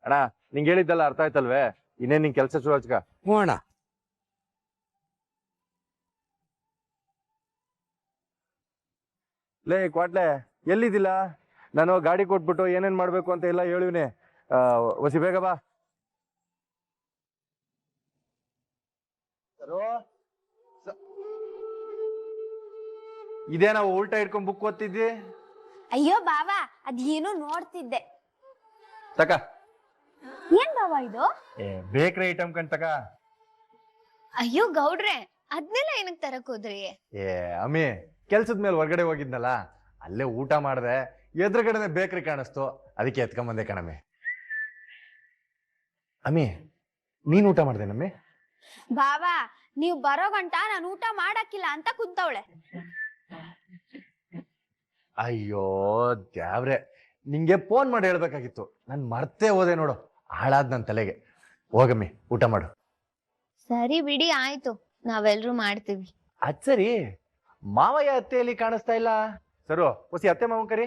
ಅಣ್ಣ ನಿಂಗೆ ಹೇಳಿದ್ದಲ್ಲ ಅರ್ಥ ಆಯ್ತಲ್ವೇ? ಇನ್ನೇನ್ ನಿಂಗೆ ಕೆಲಸ ಶುರು ಹಚ್ಕ. ಹ್ಞೂ ಅಣ್ಣ. ಲೇ ಕ್ವಾಟ್ಲೆ ಎಲ್ಲಿದ್ದಿಲ್ಲ? ನಾನು ಗಾಡಿ ಕೊಟ್ಬಿಟ್ಟು ಏನೇನ್ ಮಾಡ್ಬೇಕು ಅಂತ ಎಲ್ಲ ಹೇಳಿವ್ನೆ. ವಸಿ ಬೇಗ ಬಾ. ಇದೇ ನಾವು ಉಲ್ಟಾ ಇಟ್ಕೊಂಡ್ ಬುಕ್ ಓದ್ತಿದ್ವಿ. ಅಯ್ಯೋ ಬಾವಾ ಅದೇನೋ ನೋಡ್ತಿದ್ದೆ. ತಕ. ಏನ್ ಬಾವಾ ಇದು? Bakery item ಕಣ್ತಕ. ಅಯ್ಯೋ ಗೌಡ್ರೆ ಅದ್ನೆಲ್ಲ ಏನಕ್ ತರಕ್ ಹೋದ್ರಿ? ಅಮ್ಮಿ ಕೆಲ್ಸದ ಮೇಲೆ ಹೊರಗಡೆ ಹೋಗಿದ್ನಲ್ಲ, ಅಲ್ಲೇ ಊಟ ಮಾಡ್ದೆ, ಎದುರುಗಡೆನೆ ಬೇಕ್ರಿ ಕಾಣಿಸ್ತು, ಅದಕ್ಕೆ ಎತ್ಕೊಂಬಂದೆ ಕಣಮ್ಮಿ. ಅಮ್ಮಿ ನೀನ್ ಊಟ ಮಾಡ್ದೇನಮ್ಮಿ? ಬಾವಾ ನೀವ್ ಬರೋ ಗಂಟ ನಾನು ಊಟ ಮಾಡಕ್ಕಿಲ್ಲ ಅಂತ ಕುಂತವಳೆ. ಅಯ್ಯೋ ದ್ಯಾವ್ರೆ, ನಿಂಗೆ ಫೋನ್ ಮಾಡಿ ಹೇಳ್ಬೇಕಾಗಿತ್ತು, ನನ್ ಮರ್ತೇ ಹೋದೆ ನೋಡು, ಹಾಳಾದ್ ನನ್ ತಲೆಗೆ. ಹೋಗಮ್ಮಿ ಊಟ ಮಾಡು. ಸರಿ ಬಿಡಿ ಆಯ್ತು, ನಾವೆಲ್ರೂ ಮಾಡ್ತೀವಿ. ಅದ್ ಸರಿ, ಮಾವಯ್ಯ ಅತ್ತೆಯಲ್ಲಿ ಕಾಣಿಸ್ತಾ ಇಲ್ಲ. ಸರು ಹೊಸಿ ಅತ್ತೆ ಮಾವನ್ ಕರಿ.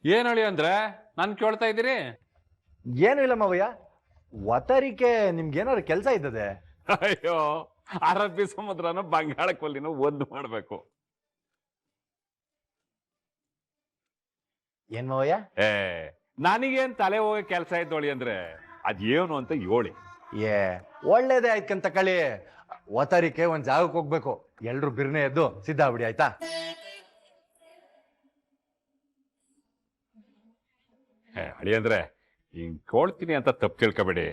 ಏನ್ ಹೇಳಿ ಅಂದ್ರೆ ನಾನ್ ಕೇಳ್ತಾ ಇದ್ದೀರಿ? ಏನು ಇಲ್ಲ ಮಾವಯ್ಯ, ಒತ್ತರಿಕೆ ನಿಮ್ಗೇನಾದ್ರು ಕೆಲ್ಸ ಇದ್ದದೆ? ಅಯ್ಯೋ ಅರಬ್ಬಿ ಸಮುದ್ರನ ಬಂಗಾಳ ಕೊಲ್ಲಿನ ಒಂದು ಮಾಡ್ಬೇಕು. ಏನ್ ಮಾವಯ್ಯ? ನನಗೇನ್ ತಲೆ ಹೋಗೋ ಕೆಲ್ಸ ಇದ್ದೋಳಿ ಅಂದ್ರೆ ಅದೇನು ಅಂತ ಹೇಳಿ. ಒಳ್ಳೇದೇ ಆಯ್ತಂತ ಕಳಿ. ಒತ್ತರಿಕೆ ಒಂದ್ ಜಾಗಕ್ಕೆ ಹೋಗ್ಬೇಕು, ಎಲ್ರು ಬಿರ್ನೆ ಎದ್ದು ಸಿದ್ಧ ಆಗ್ಬಿಡಿ ಆಯ್ತಾ? ಹಳಿ ಅಂದ್ರೆ ಹಿಂಗ್ ಕೇಳ್ತೀನಿ ಅಂತ ತಪ್ಪು ತಿಳ್ಕೊಬೇಡಿ.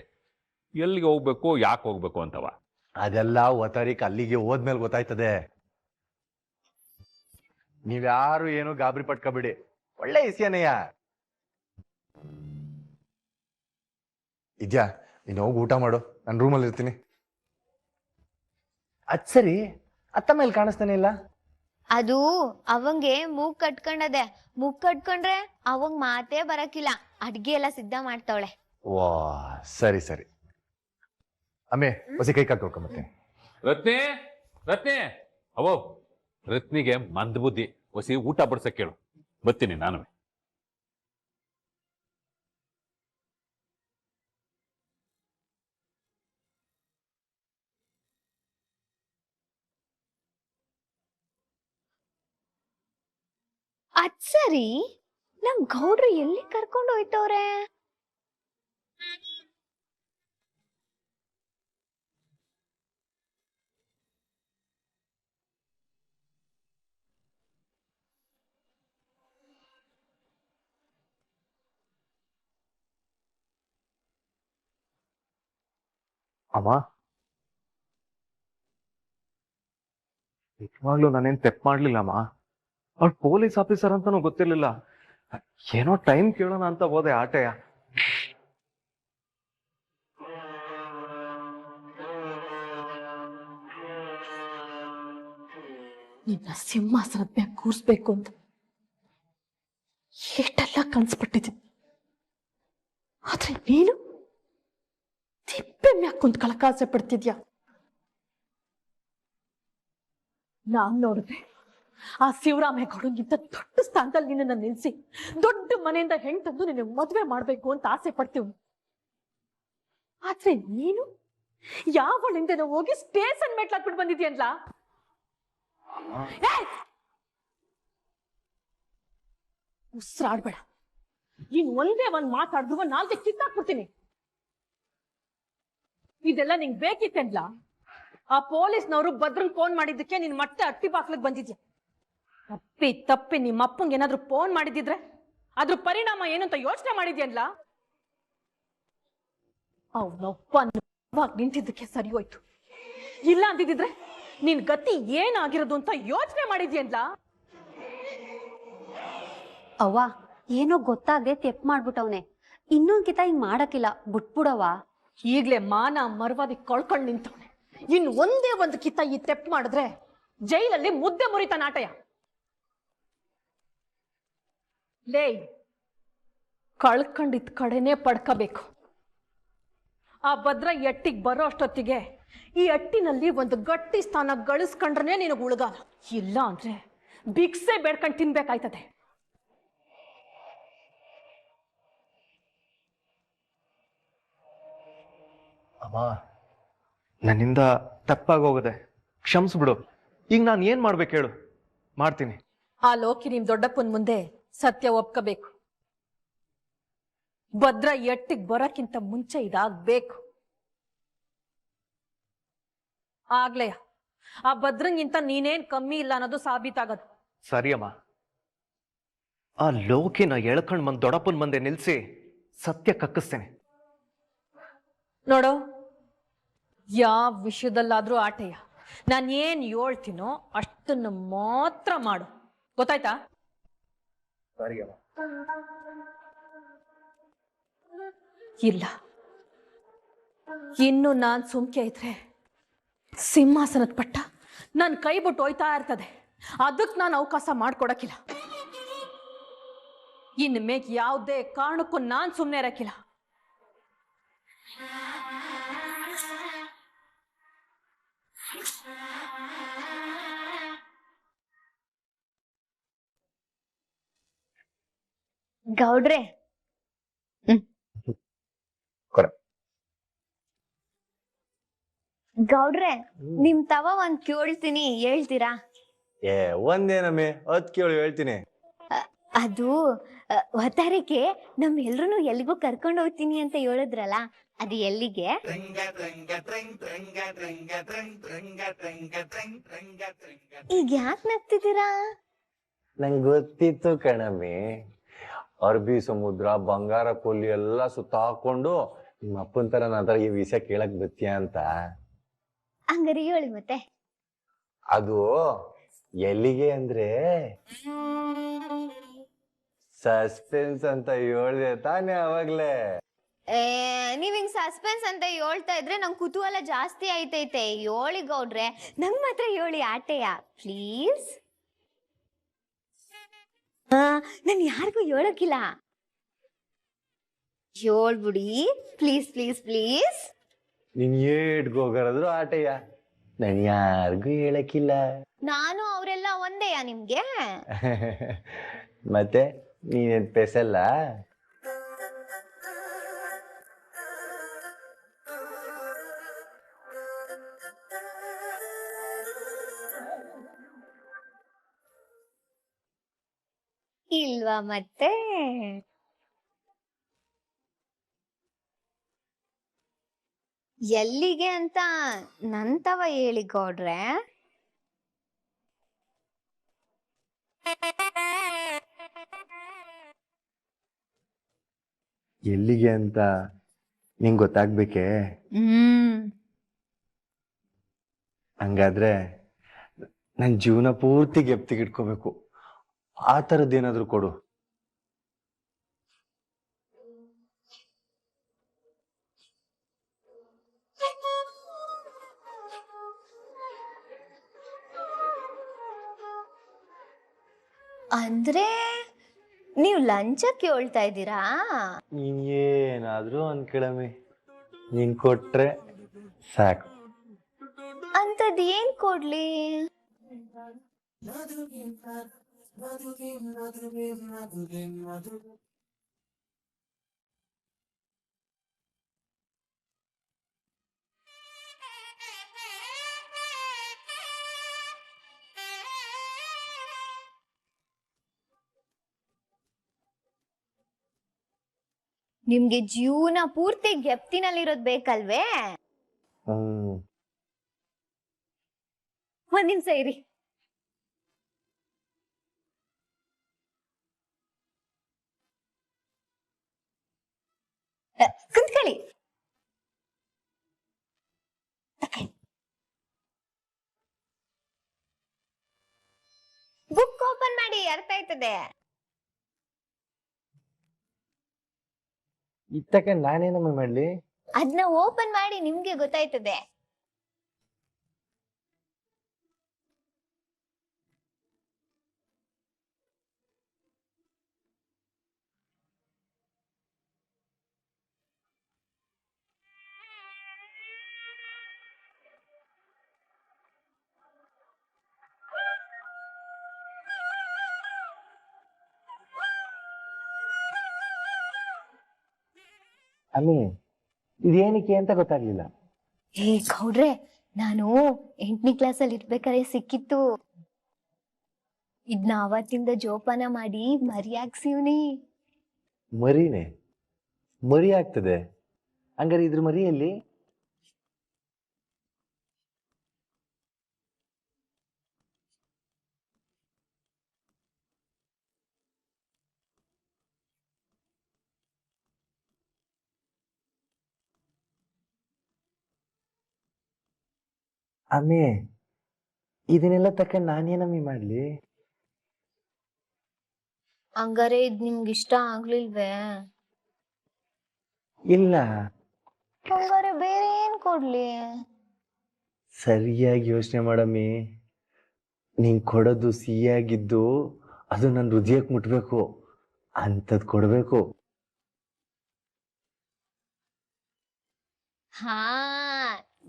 ಎಲ್ಲಿಗೆ ಹೋಗ್ಬೇಕು, ಯಾಕೆ ಹೋಗ್ಬೇಕು ಅಂತವ ಅದೆಲ್ಲ ಒತ್ತರಿಕೆ ಅಲ್ಲಿಗೆ ಹೋದ್ಮೇಲೆ ಗೊತ್ತಾಯ್ತದೆ. ನೀವ್ಯಾರು ಏನು ಗಾಬರಿ ಪಟ್ಕೋಬೇಡಿ, ಒಳ್ಳೆ ಇಸ್ಯಾನಯ್ಯ ಇದ್ಯಾ. ನೀನು ಹೋಗಿ ಊಟ ಮಾಡು, ನಾನು ರೂಮಲ್ಲಿ ಇರ್ತೀನಿ. ಅದ್ ಸರಿ, ಅತ್ತ ಮೇಲೆ ಕಾಣಿಸ್ತಾನೆ ಇಲ್ಲ? ಅದು ಅವಂಗೆ ಮೂಗ್ ಕಟ್ಕೊಂಡದೆ. ಮೂಗ್ ಕಟ್ಕೊಂಡ್ರೆ ಅವಂಗ್ ಮಾತೇ ಬರಕಿಲ್ಲ. ಅಡ್ಗೆ ಎಲ್ಲ ಸಿದ್ಧ ಮಾಡ್ತಾವಳೆ. ವಾ ಸರಿ ಸರಿ. ಅಮ್ಮೆ ಹೊಸಿ ಕೈ ಕಾಲು ತೊಳ್ಕೊಂಬರ್ತೀನಿ. ರತ್ನಿ ರತ್ನಿ ಅವೋ, ರತ್ನಿಗೆ ಮಂದ ಬುದ್ಧಿ, ಹೊಸಿ ಊಟ ಬಡ್ಸಕ್ ಕೇಳು, ಬರ್ತೀನಿ ನಾನು. ಅದ್ ಸರಿ, ನಮ್ ಗೌಡ್ರು ಎಲ್ಲಿ ಕರ್ಕೊಂಡು ಹೋಯ್ತವ್ರೆ? ಅಮ್ಮ ನಿಜವಾಗ್ಲೂ ನಾನೇನ್ ತೆಪ್ ಮಾಡ್ಲಿಲ್ಲಮ್ಮ. ಅವ್ಳು ಪೊಲೀಸ್ ಆಫೀಸರ್ ಅಂತಾನು ಗೊತ್ತಿರ್ಲಿಲ್ಲ. ಏನೋ ಟೈಮ್ ಕೇಳೋಣ ಅಂತ ಹೋದೆ ಆಟೆಯ. ನಿನ್ನ ಸಿಂಹಾಸನದ ಮ್ಯಾಗ ಕೂರ್ಸ್ಬೇಕು ಅಂತ ಎಷ್ಟೆಲ್ಲ ಕನ್ಸ್ಬಿಟ್ಟಿದ್ದೀನಿ. ಆದ್ರೆ ನೀನು ತಿಪ್ಪೆ ಮ್ಯಾಗ ಕುಂತ್ಕೊಳಕ್ ಆಸೆ ಪಡ್ತಿದ್ಯಾ. ನಾನ್ ನೋಡಿದ್ರೆ ಆ ಶಿವರಾಮೇಗೌಡಂಗಿಂತ ದೊಡ್ಡ ಸ್ಥಾನದಲ್ಲಿ ನಿನ್ನ ನಿಲ್ಸಿ ದೊಡ್ಡ ಮನೆಯಿಂದ ಹೆಣ್ ತಂದು ನಿನ್ನ ಮದ್ವೆ ಮಾಡ್ಬೇಕು ಅಂತ ಆಸೆ ಪಡ್ತೀವಿ. ಆದ್ರೆ ನೀನು ಯಾವಳಿಂದ ಹೋಗಿ ಸ್ಟೇಷನ್ ಮೆಟ್ಲಾಕ್ಬಿಟ್ಟು ಬಂದಿದ್ಯನ್ಲ. ಉಸಿರಾಡ್ಬೇಡ. ಇನ್ ಒಂದೇ ಒಂದ್ ಮಾತಾಡಿದ್ರು ನಾಲ್ಗೆ ಕಿತ್ತಾಕ್ಬಿಡ್ತೀನಿ. ಇದೆಲ್ಲ ನಿಂಗ್ ಬೇಕಿತ್ತೇನ್ಲ? ಆ ಪೊಲೀಸ್ನವರು ಭದ್ರಂಗ್ ಫೋನ್ ಮಾಡಿದ್ದಕ್ಕೆ ನೀನ್ ಮತ್ತೆ ಅಟ್ಟಿ ಬಾಕ್ಲಿಗೆ ಬಂದಿದ್ಯಾ. ತಪ್ಪಿ ನಿಮ್ಮ ಅಪ್ಪಂಗೆ ಏನಾದ್ರು ಫೋನ್ ಮಾಡಿದಿದ್ರೆ ಅದ್ರ ಪರಿಣಾಮ ಏನು ಅಂತ ಯೋಚನೆ ಮಾಡಿದ್ಯನ್ಲ? ಅವನೊಬ್ಬ ನಿಂತಿದ್ದಕ್ಕೆ ಸರಿ ಹೋಯ್ತು. ಇಲ್ಲ ಅಂದಿದ್ರೆ ನಿನ್ ಗತಿ ಏನಾಗಿರೋದು ಅಂತ ಯೋಚನೆ ಮಾಡಿದ್ಯನ್ಲ? ಅವ್ವ ಏನೋ ಗೊತ್ತಾಗದೆ ತೆಪ್ ಮಾಡ್ಬಿಟ್ಟವ್ನೆ. ಇನ್ನೊಂದ್ ಕಿತ ಹಿಂಗ್ ಮಾಡಕ್ಕಿಲ್ಲ, ಬಿಟ್ಬಿಡವ್ವ. ಈಗ್ಲೇ ಮಾನ ಮರ್ವಾದಿ ಕಳ್ಕೊಂಡ್ ನಿಂತವನೆ. ಇನ್ ಒಂದೇ ಒಂದು ಕಿತ ಈ ತೆಪ್ ಮಾಡಿದ್ರೆ ಜೈಲಲ್ಲಿ ಮುದ್ದೆ ಮುರಿತ ನಾಟಯ. ಲೇ, ಕಳ್ಕೊಂಡಿದ್ ಕಡೆನೆ ಪಡ್ಕಬೇಕು. ಆ ಭದ್ರ ಎಟ್ಟಿಗೆ ಬರೋ ಅಷ್ಟೊತ್ತಿಗೆ ಈ ಅಟ್ಟಿನಲ್ಲಿ ಒಂದು ಗಟ್ಟಿ ಸ್ಥಾನ ಗಳಿಸ್ಕೊಂಡ್ರೆ ನಿನಗೆ ಉಳ್ಗಾಲ. ಇಲ್ಲ ಅಂದ್ರೆ ಭಿಕ್ಷೆ ಬೇಡ್ಕೊಂಡು ತಿನ್ಬೇಕಾಯ್ತದೆ. ಅಮ್ಮ ನನ್ನಿಂದ ತಪ್ಪಾಗೋಗಿದೆ, ಕ್ಷಮಿಸ್ಬಿಡು. ಈಗ ನಾನು ಏನ್ ಮಾಡ್ಬೇಕು ಹೇಳು, ಮಾಡ್ತೀನಿ. ಆ ಲೋಕಿ ನಿಮ್ ದೊಡ್ಡಪ್ಪನ ಮುಂದೆ ಸತ್ಯ ಒಪ್ಕೋಬೇಕು. ಭದ್ರ ಎಟ್ಟಿಗೆ ಬರೋಕ್ಕಿಂತ ಮುಂಚೆ ಇದಾಗ್ಬೇಕು. ಆಗ್ಲೇ ಆ ಭದ್ರಂಗಿಂತ ನೀನೇನ್ ಕಮ್ಮಿ ಇಲ್ಲ ಅನ್ನೋದು ಸಾಬೀತಾಗದು. ಸರಿ ಅಮ್ಮ, ಆ ಲೋಕಿನ ಎಳ್ಕೊಂಡ್ ಬಂದ್ ದೊಡ್ಡಪ್ಪನ ಮುಂದೆ ನಿಲ್ಸಿ ಸತ್ಯ ಕಕ್ಕಿಸ್ತೇನೆ. ನೋಡು, ಯಾವ ವಿಷಯದಲ್ಲಾದ್ರೂ ಆಟೆಯ, ನಾನು ಏನ್ ಹೇಳ್ತೀನೋ ಅಷ್ಟನ್ನು ಮಾತ್ರ ಮಾಡು, ಗೊತ್ತಾಯ್ತಾ? ಸರಿ ಅಮ್ಮ. ಇಲ್ಲ, ಇನ್ನು ನಾನ್ ಸುಮ್ಕೆ ಇದ್ರೆ ಸಿಂಹಾಸನದ ಪಟ್ಟ ನನ್ ಕೈ ಬಿಟ್ಟು ಹೋಯ್ತಾ ಇರ್ತದೆ. ಅದಕ್ಕೆ ನಾನು ಅವಕಾಶ ಮಾಡ್ಕೊಡಕ್ಕಿಲ್ಲ. ಇನ್ನು ಮೇಗ್ ಯಾವುದೇ ಕಾರಣಕ್ಕೂ ನಾನ್ ಸುಮ್ಮನೆ ಇರಕ್ಕಿಲ್ಲ. ಗೌಡ್ರೆ, ಕೊಡ. ಗೌಡ್ರೆ, ನಿಮ್ ತವ ಒಂದ್ ಕೇಳ್ತೀನಿ, ಹೇಳ್ತೀರಾ? ಒಂದೇನಮ್ಮೆ, ಹತ್ ಕೇಳು ಹೇಳ್ತೀನಿ. ಅದು ಒತ್ತಾರಕ್ಕೆ ನಮ್ ಎಲ್ರು ಎಲ್ಲಿಗೂ ಕರ್ಕೊಂಡು ಹೋಗ್ತೀನಿ ಅಂತ ಹೇಳಿದ್ರಲ್ಲ, ಅದು ಎಲ್ಲಿಗೆ? ಈಗ ಯಾಕೆ ನಗ್ತಿದ್ದೀರಾ? ನಂಗೆ ಗೊತ್ತಿತ್ತು ಕಣಮ್ಮಿ, ಅರ್ಬಿ ಸಮುದ್ರ, ಬಂಗಾರ ಕೊಲ್ಲಿ ಎಲ್ಲ ಸುತ್ತಾಕೊಂಡು ನಿಮ್ಮ ಅಪ್ಪನ ತರ ನನ್ನ ಈ ವಿಷಯ ಕೇಳಕ್ ಬತ್ತೀಯ ಅಂತ. ಹಂಗಾರೆ ಹೇಳಿ ಮತ್ತೆ. ಅದು ಎಲ್ಲಿಗೆ ಅಂದ್ರೆ ಸಸ್ಪೆನ್ಸ್ ಅಂತ ಹೇಳ್ದೆ ತಾನೇ ಅವಾಗ್ಲೇ. ನೀವ್ ಹಿಂಗ್ ಸಸ್ಪೆನ್ಸ್ ಅಂತ ಹೇಳ್ತಾ ಇದ್ರೆ ನಂಗೆ ಕುತೂಹಲ ಜಾಸ್ತಿ ಆಯ್ತೈತೆ. ಹೇಳಿ ಗೌಡ್ರೆ, ನಂಗ್ ಮಾತ್ರ ಹೇಳಿ ಆಟೆಯ ಪ್ಲೀಸ್. ನಾನು ಯಾರಿಗೂ ಹೇಳಕ್ಕಿಲ್ಲ, ಹೇಳ್ಬಿಡಿ ಪ್ಲೀಸ್ ಪ್ಲೀಸ್ ಪ್ಲೀಸ್. ನೀನ್ ಏಟ್ಗೋಗರಾದ್ರು ಆಟಯ್ಯ, ನಾನು ಯಾರಿಗೂ ಹೇಳಕ್ಕಿಲ್ಲ. ನಾನು ಅವರೆಲ್ಲ ಒಂದೇಯಾ ನಿಮ್ಗೆ? ಮತ್ತೆ ನೀನೇನ್ ಪೆಸಲ್ಲ? ಇಲ್ವಾ ಮತ್ತೆ? ಎಲ್ಲಿಗೆ ಅಂತ ನಂತವ ಹೇಳಿ ಗೌಡ್ರೆ. ಎಲ್ಲಿಗೆ ಅಂತ ನಿಂಗೆ ಗೊತ್ತಾಗ್ಬೇಕೆ? ಹಂಗಾದ್ರೆ ನನ್ ಜೀವನ ಪೂರ್ತಿ ಗೆಪ್ತಿಗಿಟ್ಕೋಬೇಕು, ಆ ಥರದ್ದೇನಾದ್ರೂ ಕೊಡು. ಅಂದ್ರೆ ನೀವು ಲಂಚಕ್ಕೆ ಹೇಳ್ತಾ ಇದ್ದೀರಾ? ನೀನ್ ಏನಾದ್ರೂ ಅನ್ಕೊಳಮಿ, ನೀನ್ ಕೊಟ್ರೆ ಸಾಕು. ಅಂತದ್ ಏನ್ ಕೊಡ್ಲಿ? ನಿಮ್ಗೆ ಜೀವನ ಪೂರ್ತಿ ಗೆಪ್ತಿನಲ್ಲಿರೋದ್ ಬೇಕಲ್ವೇ? ಒಂದ್ ನಿಮಿಷ ಇರಿ. ಕುಂತ್ಕೊಳ್ಳಿ. ಬುಕ್ ಓಪನ್ ಮಾಡಿ, ಅರ್ಥ ಆಯ್ತದೆ. ಇತ್ತಕ್ಕೆ ನಾನೇನಮ್ಮ ಮಾಡ್ಲಿ? ಅದನ್ನ ಓಪನ್ ಮಾಡಿ ನಿಮ್ಗೆ ಗೊತ್ತಾಯ್ತದೆ. ಅಮ್ಮಿ, ಇದೇನಕ್ಕೆ ಅಂತ ಗೊತ್ತಾಗ್ಲಿಲ್ಲ. ಹೇ ಗೌಡ್ರೆ, ನಾನು 8ನೇ ಕ್ಲಾಸಲ್ಲಿ ಇರ್ಬೇಕಾದ್ರೆ ಸಿಕ್ಕಿತ್ತು. ಇದ್ನ ಅವತ್ತಿಂದ ಜೋಪಾನ ಮಾಡಿ ಮರಿಯಾಕ್ಸಿವ್ನಿ. ಮರಿನೇ? ಮರಿ ಆಗ್ತದೆ? ಹಂಗಾರೆ ಇದ್ರ ಮರಿಯಲ್ಲಿ ಅಮ್ಮಿ, ಇದನ್ನೆಲ್ಲ ತಕ್ಕ ನಾನೇನಮ್ಮಿ ಮಾಡ್ಲಿ? ಹಂಗಾರೆ ಇದ್ ನಿಮ್ಗೆ ಇಷ್ಟ ಆಗ್ಲಿಲ್ವೇ? ಇಲ್ಲ, ಹಂಗಾರೆ ಬೇರೆ ಏನ್ ಕೊಡ್ಲಿ? ಸರಿಯಾಗಿ ಯೋಚನೆ ಮಾಡಮ್ಮಿ. ನೀನ್ ಕೊಡೋದು ಸಿಹಿಯಾಗಿದ್ದು ಅದು ನನ್ನ ಹೃದಯಕ್ಕೆ ಮುಟ್ಬೇಕು, ಅಂಥದ್ ಕೊಡ್ಬೇಕು. ಹಾ,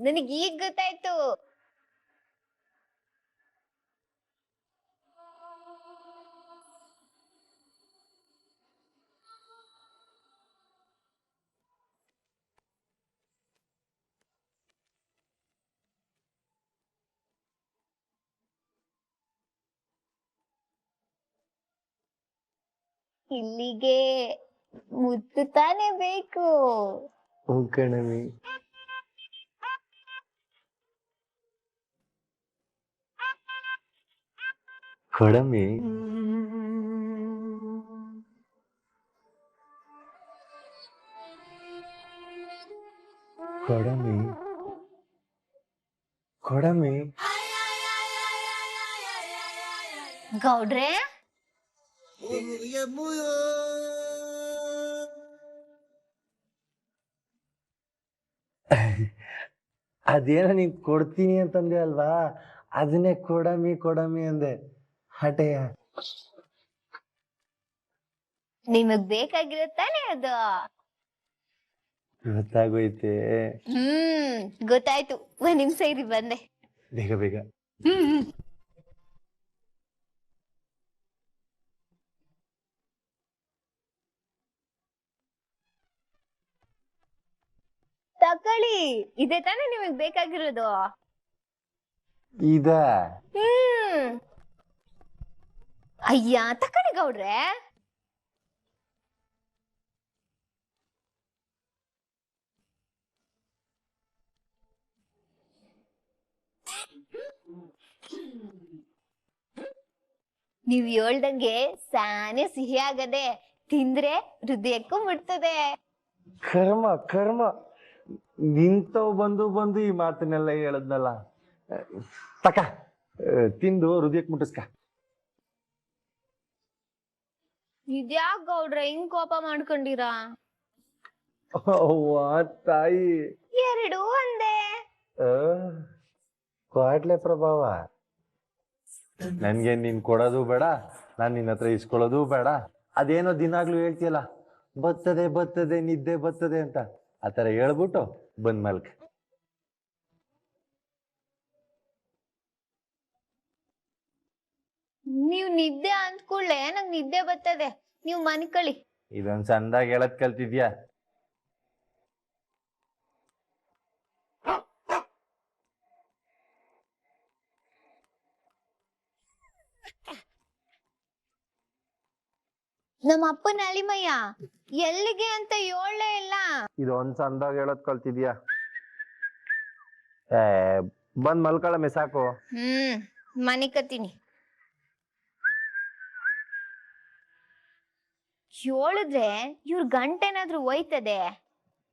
ನನಗ್ ಈಗ ಗೊತ್ತಾಯ್ತು. ಇಲ್ಲಿಗೆ ಮುತ್ತು ತಾನೇ ಬೇಕು. ಹ್ಞೂ ಕಣಮ್ಮಿ. ಕೊಡಮ್ಮಿ. ಕೊಡಮ್ಮಿ. ಕೊಡಮ್ಮಿ. ಗೌಡ್ರೆ, ಅದೇನೋ ನೀನ್ ಕೊಡ್ತೀನಿ ಅಂತಂದೆ ಅಲ್ವಾ, ಅದನ್ನೇ ಕೊಡಮ್ಮಿ ಕೊಡಮ್ಮಿ ಅಂದೆ. ಹಟೆಯ. ನಿಮಗ್ ಬೇಕಾಗಿರುತ್ತಾನೆ ಅದು. ಗೊತ್ತಾಗೋಯ್ತೆ. ಗೊತ್ತಾಯ್ತು. ಒಂದ್ ನಿಮಿಷ ಇರಿ, ಬಂದೆ. ಬೇಗ ಬೇಗ. ತಕೊಳ್ಳಿ, ಇದೇ ತಾನೇ ನಿಮಗ್ ಬೇಕಾಗಿರೋದು. ಇದ ಅಯ್ಯ, ತಕೊಳ್ಳಿ ಗೌಡ್ರೆ. ನೀವ್ ಹೇಳ್ದಂಗೆ ಸಾನೆ ಸಿಹಿ ಆಗದೆ, ತಿಂದ್ರೆ ಹೃದಯಕ್ಕೂ ಮುಟ್ತದೆ. ಕರ್ಮ ಕರ್ಮ, ನಿಂತವ್ ಬಂದು ಬಂದು ಈ ಮಾತನ್ನೆಲ್ಲ ಹೇಳದ್ನಲ್ಲ. ತಕ, ತಿಂದು ಹೃದಯಕ್ಕೆ ಮುಟ್ಟಿಸ್ಕ. ಇದ್ಯಾಕ್ ಗೌಡ್ರೆ ಹಿಂಗ್ ಕೋಪ ಮಾಡ್ಕೊಂಡಿರಾ? ಅವ್ವ ತಾಯಿ, ಎರಡು ಒಂದೇ. ಕ್ವಾಟ್ಲೆ ಪ್ರಭಾವ. ನನ್ಗೆ ನೀನ್ ಕೊಡೋದು ಬೇಡ, ನಾನ್ ನಿನ್ನ ಹತ್ರ ಇಸ್ಕೊಳ್ಳೋದು ಬೇಡ. ಅದೇನೋ ದಿನಾಗ್ಲೂ ಹೇಳ್ತೀಯಲ್ಲ, ಬರ್ತದೆ ಬರ್ತದೆ ನಿದ್ದೆ ಬರ್ತದೆ ಅಂತ, ಆತರ ಹೇಳ್ಬಿಟ್ಟು ಬಂದ್ ಮಲ್ಕ. ನೀವ್ ನಿದ್ದೆ ಅಂದ್ಕೂಡ್ಲೆ ನಂಗ್ ನಿದ್ದೆ ಬರ್ತದೆ. ನೀವ್ ಮನ್ಕಳಿ. ಇದೊಂದ್ ಚಂದಾಗಿ ಹೇಳದ್ ಕಲ್ತಿದ್ಯಾ? ನಮ್ಮ ಅಪ್ಪನ ಅಳಿಮಯ್ಯ ಎಲ್ಲಿಗೆ ಅಂತ ಹೇಳಲೇ ಇಲ್ಲ. ಇದೊಂದ್ ಚಂದಾಗಿ ಹೇಳದ್ ಕಲ್ತಿದ್ಯಾ? ಬಂದ್ ಮಲ್ಕೊಳಮ್ಮೆ ಸಾಕು. ಮನಿಕತೀನಿ. ಹೇಳಿದ್ರೆ ಇವ್ರ ಗಂಟೆನಾದ್ರೂ ಹೋಯ್ತದೆ.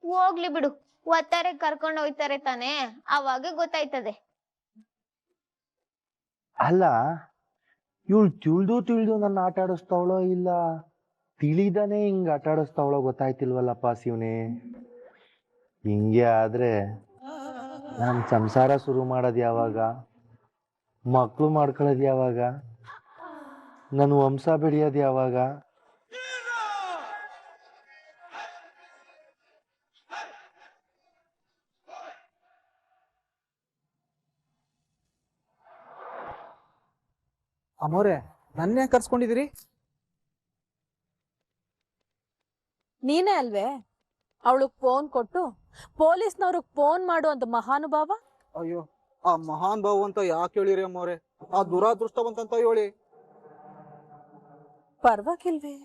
ಹೋಗ್ಲಿ ಬಿಡು, ಒತ್ತಾರೆ ಕರ್ಕೊಂಡು ಹೋಯ್ತಾರೆ ತಾನೆ, ಅವಾಗ ಗೊತ್ತಾಯ್ತದೆ. ಅಲ್ಲ, ಇವಳು ತಿಳಿದು ನನ್ನ ಆಟ ಆಡಿಸ್ತಾವಳೋ ಇಲ್ಲ ತಿಳಿದಾನೆ ಹಿಂಗ್ ಆಟ ಆಡಿಸ್ತಾವಳೋ ಗೊತ್ತಾಯ್ತಿಲ್ವಲ್ಲಪ್ಪ ಶಿವನೇ. ಹಿಂಗೆ ಆದ್ರೆ ನಾನ್ ಸಂಸಾರ ಶುರು ಮಾಡೋದ್ ಯಾವಾಗ? ಮಕ್ಳು ಮಾಡ್ಕೊಳ್ಳೋದ್ ಯಾವಾಗ? ನನ್ನ ವಂಶ ಬೆಳೆಯೋದ್ ಯಾವಾಗ? ಅಮ್ಮೋರೆ, ನನ್ನೇ ಕರ್ಸ್ಕೊಂಡಿದ್ದೀರಿ? ನೀನೇ ಅಲ್ವೇ ಅವಳು ಫೋನ್ ಕೊಟ್ಟು ಪೊಲೀಸ್ನವ್ರಿಗೆ ಫೋನ್ ಮಾಡು ಅಂತ ಮಹಾನುಭಾವ. ಅಯ್ಯೋ, ಆ ಮಹಾನ್ ಭಾವ ಅಂತ ಯಾಕೆ ಹೇಳಿರಿ ಅಮ್ಮವ್ರೆ? ಆ ದುರಾದೃಷ್ಟವಂತ ಹೇಳಿ. ಪರವಾಗಿಲ್ವೇ,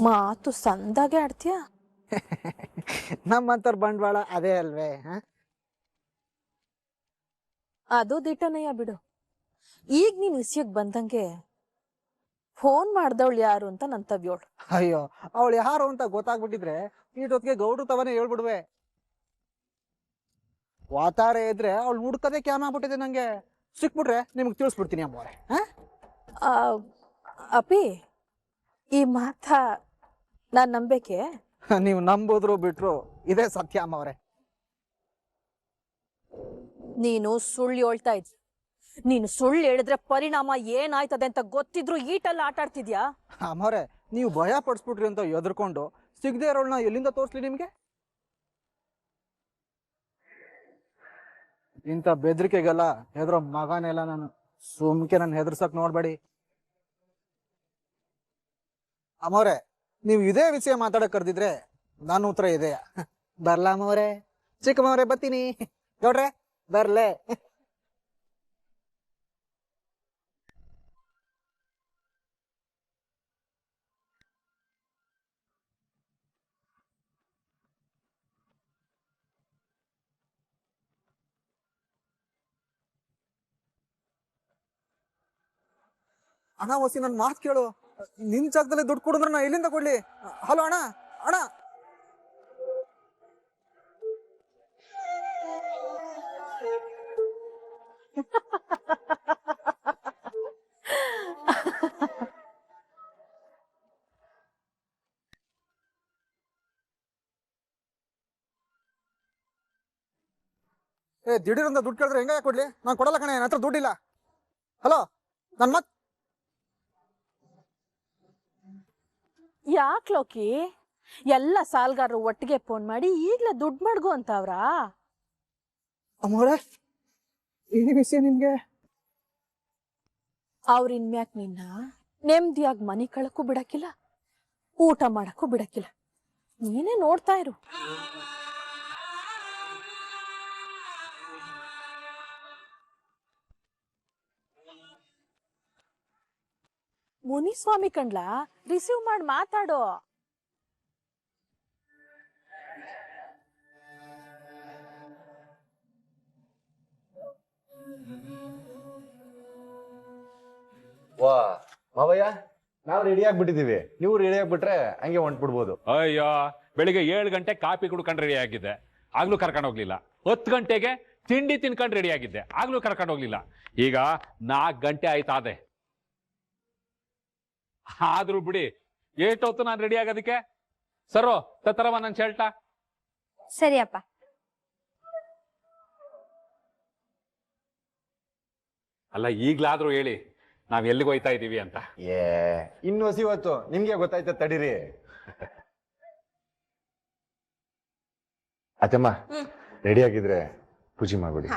ಮಾತು ಸಂದಾಗೆ ಆಡ್ತೀಯ. ನಮ್ಮಂತರ ಬಂಡವಾಳ ಅದೇ ಅಲ್ವೇ? ಅದು ದಿಟ್ಟನಯ್ಯ ಬಿಡು. ಈಗ ನೀನ್ ವಿಷಯಕ್ಕೆ ಬಂದಂಗೆ ಫೋನ್ ಮಾಡ್ದವಳು ಯಾರು ಅಂತ ನನ್ ತವ್ಯೋಳು. ಅಯ್ಯೋ, ಅವಳು ಯಾರು ಅಂತ ಗೊತ್ತಾಗ್ಬಿಟ್ಟಿದ್ರೆ ಇಷ್ಟೊತ್ತಿಗೆ ಗೌಡ್ರು ತವನೇ ಹೇಳ್ಬಿಡುವೆ. ವಾತಾರ ಇದ್ರೆ ಅವಳು ಹುಡ್ಕದೆ ಕ್ಯಾಮ್ ಆಗ್ಬಿಟ್ಟಿದೆ. ನಂಗೆ ಸಿಕ್ಬಿಟ್ರೆ ನಿಮ್ಗೆ ತಿಳಿಸ್ಬಿಡ್ತೀನಿ ಅಮ್ಮವ್ರೆ. ಅಪಿ, ಈ ಮಾತ ನಾನ್ ನಂಬೇಕೆ? ನೀವು ನಂಬೋದ್ರು ಬಿಟ್ರು ಇದೇ ಸತ್ಯ ಅಮ್ಮವ್ರೆ. ನೀನು ಸುಳ್ಳು ಹೇಳ್ತಾ ಇದ್ದಿ. ನೀನು ಸುಳ್ಳು ಹೇಳಿದ್ರೆ ಪರಿಣಾಮ ಏನಾಯ್ತದೆ ಅಂತ ಗೊತ್ತಿದ್ರು ಈಟಲ್ಲ ಆಟ ಆಡ್ತಿದ್ಯಾ? ಅಮ್ಮವ್ರೆ, ನೀವು ಭಯ ಪಡಿಸ್ಬಿಟ್ರಿ ಅಂತ ಎದ್ರಕೊಂಡು ಸಿಗದೆ ಇರೋಳ್ನ ಎಲ್ಲಿಂದ ತೋರಿಸ್ಲಿ ನಿಮ್ಗೆ? ಇಂಥ ಬೆದರಿಕೆಗೆಲ್ಲ ಹೆದರೋ ಮಗನೆಲ್ಲ ನಾನು. ಸುಮ್ಕೆ ನನ್ನ ಹೆದರ್ಸಕ್ ನೋಡ್ಬೇಡಿ ಅಮ್ಮವ್ರೆ. ನೀವು ಇದೇ ವಿಷಯ ಮಾತಾಡಕ್ ಕರ್ದಿದ್ರೆ ನಾನು ಉತ್ತರ ಇದೆಯಾ? ಬರ್ಲಾ ಅಮ್ಮವ್ರೆ? ಚಿಕ್ಕಮ್ಮವ್ರೆ ಬರ್ತೀನಿ. ನೋಡ್ರೆ ಬರ್ಲೆ. ಅಣ್ಣ ಹೊಸಿ ನನ್ನ ಮಾತು ಕೇಳು. ನಿನ್ ಜಾಗದಲ್ಲಿ ದುಡ್ಡು ಕೊಡಿದ್ರೆ ನಾ ಎಲ್ಲಿಂದ ಕೊಡ್ಲಿ? ಹಲೋ ಅಣ್ಣ, ಅಣ್ಣ. ದಿಢೀರಂತ ದುಡ್ಡು ಕೇಳಿದ್ರೆ ಹೆಂಗ ಕೊಡ್ಲಿ? ನಾನು ಕೊಡಲ್ಲ ಕಣೆ, ನನ್ನ ಹತ್ರ ದುಡ್ಡಿಲ್ಲ. ಹಲೋ, ನನ್ ಮತ್ ಯಾಕೆ ಲೋಕಿ? ಎಲ್ಲ ಸಾಲ್ಗಾರರು ಒಟ್ಟಿಗೆ ಫೋನ್ ಮಾಡಿ ಈಗ್ಲೇ ದುಡ್ಡು ಮಾಡ್ಗು ಅಂತವ್ರ? ಅಮ್ಮವ್ರೆ, ಈ ವಿಷಯ ನಿಮ್ಗೆ? ಅವ್ರ ಇನ್ಮ್ಯಾಕ್ ನಿನ್ನ ನೆಮ್ಮದಿಯಾಗಿ ಮನೆ ಕಳಕ್ಕೂ ಬಿಡಕ್ಕಿಲ್ಲ, ಊಟ ಮಾಡಕ್ಕೂ ಬಿಡಕ್ಕಿಲ್ಲ. ನೀನೇ ನೋಡ್ತಾ ಇರು. ಮುನಿಸ್ವಾಮಿ ಕಂಡ್ಲಾ, ರಿಸೀವ್ ಮಾಡಿ ಮಾತಾಡೋ. ವಾ ಮಾವಯ್ಯ, ನಾವು ರೆಡಿ ಆಗ್ಬಿಟ್ಟಿದೀವಿ. ನೀವು ರೆಡಿ ಆಗ್ಬಿಟ್ರೆ ಹಂಗೆ ಹೊಂಟ್ಬಿಡ್ಬೋದು. ಅಯ್ಯೋ, ಬೆಳಿಗ್ಗೆ 7 ಗಂಟೆ ಕಾಫಿ ಕುಡ್ಕೊಂಡು ರೆಡಿ ಆಗಿದ್ದೆ, ಆಗ್ಲೂ ಕರ್ಕೊಂಡು ಹೋಗ್ಲಿಲ್ಲ. 10 ಗಂಟೆಗೆ ತಿಂಡಿ ತಿನ್ಕೊಂಡು ರೆಡಿ ಆಗಿದ್ದೆ, ಆಗ್ಲೂ ಕರ್ಕೊಂಡು ಹೋಗ್ಲಿಲ್ಲ. ಈಗ 4 ಗಂಟೆ ಆಯ್ತಾದೆ. ಆದ್ರೂ ಬಿಡಿ, ಎಷ್ಟೊತ್ತು ನಾನು ರೆಡಿ ಆಗೋದಕ್ಕೆ? ಸರೋ ತರವ ನನ್ನ ಶರ್ಟ. ಸರಿಯಪ್ಪ. ಅಲ್ಲ, ಈಗ್ಲಾದ್ರೂ ಹೇಳಿ ನಾವ್ ಎಲ್ಲಿಗೆ ಹೋಯ್ತಾ ಇದೀವಿ ಅಂತ. ಇನ್ನು ಹೊತ್ತು ನಿಮ್ಗೆ ಗೊತ್ತಾಯ್ತ ತಡೀರಿ. ಅತ್ತಮ್ಮ, ರೆಡಿ ಆಗಿದ್ರೆ ಪೂಜೆ ಮಾಡ್ಬಿಡಿ.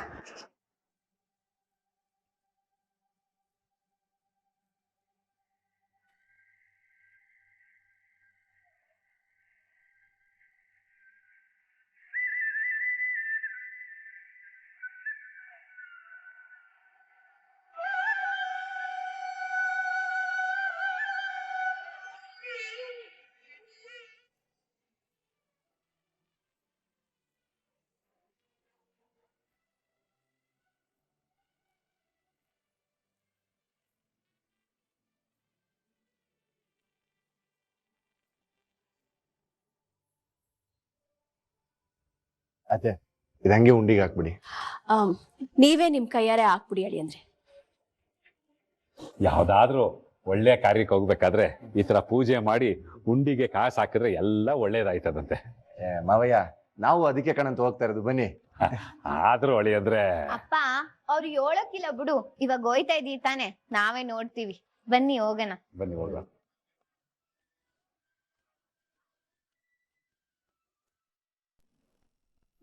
ಅದೇ ಇದಂಗೆ ಉಂಡಿಗೆ ಹಾಕ್ಬಿಡಿ. ನೀವೇ ನಿಮ್ ಕೈಯಾರೆ ಹಾಕ್ಬಿಡಿ ಅಳಿ ಅಂದ್ರೆ. ಯಾವ್ದಾದ್ರೂ ಒಳ್ಳೆ ಕಾರ್ಯಕ್ಕೆ ಹೋಗ್ಬೇಕಾದ್ರೆ ಈ ತರ ಪೂಜೆ ಮಾಡಿ ಉಂಡಿಗೆ ಕಾಸು ಹಾಕಿದ್ರೆ ಎಲ್ಲ ಒಳ್ಳೇದಾಯ್ತದಂತೆ. ಮಾವಯ್ಯ, ನಾವು ಅದಕ್ಕೆ ಕಣಂತ ಹೋಗ್ತಾ ಇರೋದು, ಬನ್ನಿ. ಆದ್ರೂ ಒಳ್ಳೆ ಅಂದ್ರೆ ಅಪ್ಪ, ಅವ್ರು ಹೇಳಕ್ಕಿಲ್ಲ ಬಿಡು. ಇವಾಗ ಹೋಯ್ತಾ ಇದೀವಿ ತಾನೆ, ನಾವೇ ನೋಡ್ತೀವಿ. ಬನ್ನಿ ಹೋಗೋಣ. ಬನ್ನಿ ಹೋಗೋಣ.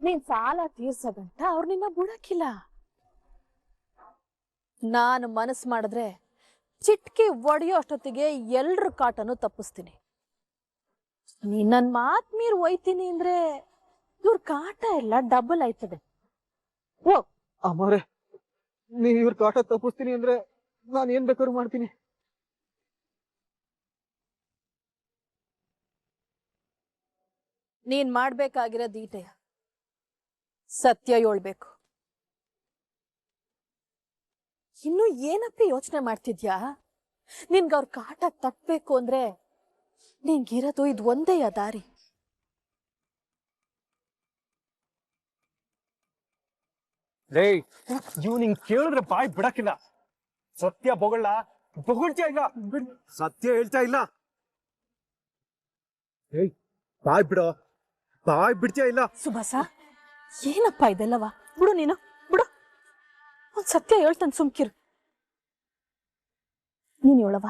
ನೀನ್ ಸಾಲ ತೀರ್ಸಗಂಟ ಅವ್ರು ನಿನ್ನ ಬಿಡಕ್ಕಿಲ್ಲ. ನಾನು ಮನಸ್ಸು ಮಾಡಿದ್ರೆ ಚಿಟ್ಕಿ ಒಡೆಯೋ ಅಷ್ಟೊತ್ತಿಗೆ ಎಲ್ರ ಕಾಟನು ತಪ್ಪಿಸ್ತೀನಿ. ನೀನ್ ನನ್ ಮಾತ್ ಮೀರ್ ಒಯ್ತೀನಿ ಅಂದ್ರೆ ಇವ್ರ ಕಾಟ ಎಲ್ಲ ಡಬಲ್ ಆಯ್ತದೆ. ಓ ಅಮ್ಮವ್ರೆ ನೀವ್ ಇವ್ರ ಕಾಟ ತಪ್ಪಿಸ್ತೀನಿ ಅಂದ್ರೆ ನಾನು ಏನ್ ಬೇಕಾದ್ರೂ ಮಾಡ್ತೀನಿ. ನೀನ್ ಮಾಡ್ಬೇಕಾಗಿರೋದು ಈಟೆಯ ಸತ್ಯ ಹೇಳ್ಬೇಕು. ಇನ್ನು ಏನಪ್ಪಿ ಯೋಚನೆ ಮಾಡ್ತಿದ್ಯಾ? ನಿನ್ಗ ಅವ್ರ ಕಾಟ ತಪ್ಪಬೇಕು ಅಂದ್ರೆ ನಿನ್ಗಿರೋದು ಇದು ಒಂದೇಯ ದಾರಿ. ಲೇ ಇವ್ ನಿಂಗ್ ಕೇಳಿದ್ರೆ ಬಾಯ್ ಬಿಡಕ್ಕಿಲ್ಲ. ಸತ್ಯ ಬೊಗಳ್ತಾ ಇಲ್ಲ, ಸತ್ಯ ಹೇಳ್ತಾ ಇಲ್ಲ. ಏಯ್ ಬಾಯ್ ಬಿಡೋ, ಬಾಯ್ ಬಿಡ್ತೀಯ ಇಲ್ಲ. ಸುಭಾಸ ಏನಪ್ಪ ಇದೆಲ್ಲವ? ಬಿಡು ನೀನು ಬಿಡು. ಒಂದ್ ಸತ್ಯ ಹೇಳ್ತಾನೆ ಸುಮ್ಕಿರು. ನೀನ್ ಹೇಳವ